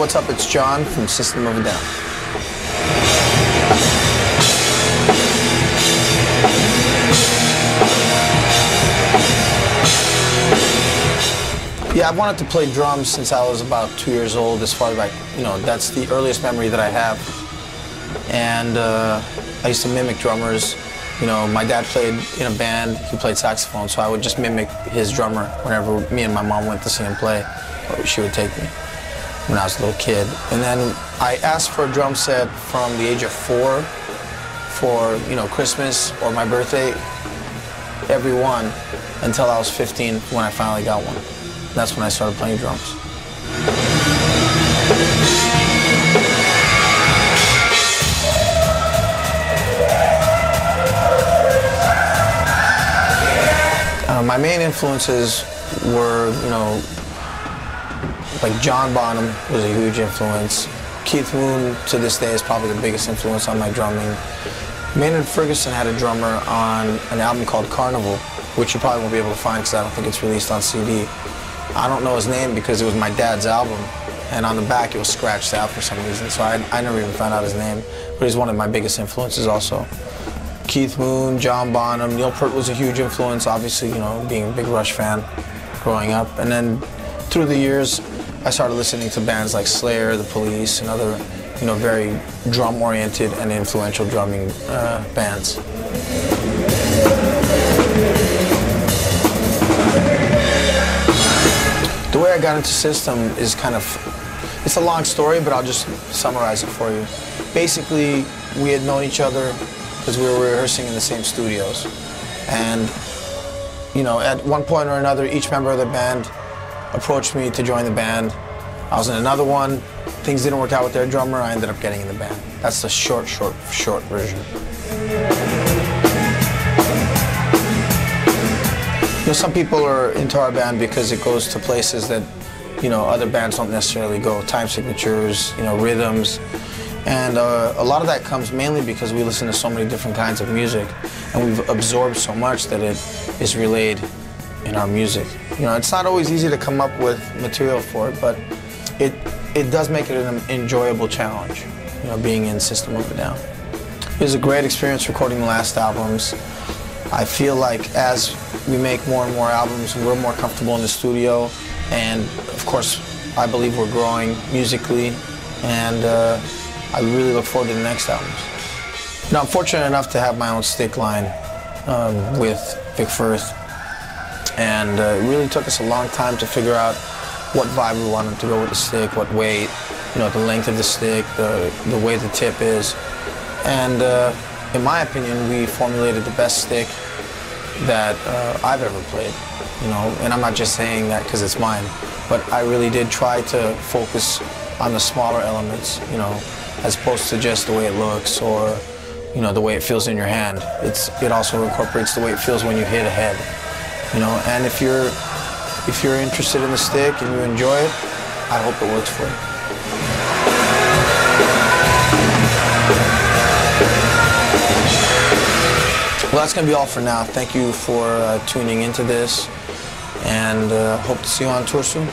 what's up? It's John from System of a Down. Yeah, I've wanted to play drums since I was about 2 years old. As far as that's the earliest memory that I have. And I used to mimic drummers. My dad played in a band. He played saxophone, so I would just mimic his drummer whenever me and my mom went to see him play. She would take me when I was a little kid. And then I asked for a drum set from the age of 4 for Christmas or my birthday, every one, until I was 15 when I finally got one. That's when I started playing drums. My main influences were, like John Bonham was a huge influence. Keith Moon, to this day, is probably the biggest influence on my drumming. Maynard Ferguson had a drummer on an album called Carnival, which you probably won't be able to find because I don't think it's released on CD. I don't know his name because it was my dad's album, and on the back it was scratched out for some reason, so I never even found out his name, but he's one of my biggest influences also. Keith Moon, John Bonham, Neil Peart was a huge influence, obviously, being a big Rush fan growing up. And then through the years, I started listening to bands like Slayer, The Police, and other, very drum-oriented and influential drumming bands. The way I got into System is it's a long story, but I'll just summarize it for you. Basically, we had known each other because we were rehearsing in the same studios. And, at one point or another, each member of the band approached me to join the band. I was in another one. Things didn't work out with their drummer. I ended up getting in the band. That's the short version. Some people are into our band because it goes to places that, other bands don't necessarily go. Time signatures, rhythms. And a lot of that comes mainly because we listen to so many different kinds of music, and we've absorbed so much that it is relayed in our music. It's not always easy to come up with material for it, but it does make it an enjoyable challenge, being in System of a Down. It was a great experience recording the last albums. I feel like as we make more and more albums, we're more comfortable in the studio, and of course, I believe we're growing musically, and I really look forward to the next albums. I'm fortunate enough to have my own stick line with Vic Firth, and it really took us a long time to figure out what vibe we wanted to go with the stick, what weight, the length of the stick, the way the tip is. And in my opinion, we formulated the best stick that I've ever played, and I'm not just saying that because it's mine, but I really did try to focus on the smaller elements, as opposed to just the way it looks or, the way it feels in your hand. It also incorporates the way it feels when you hit a head, and if you're interested in the stick and you enjoy it, I hope it works for you. Well, that's going to be all for now. Thank you for tuning into this, and hope to see you on tour soon.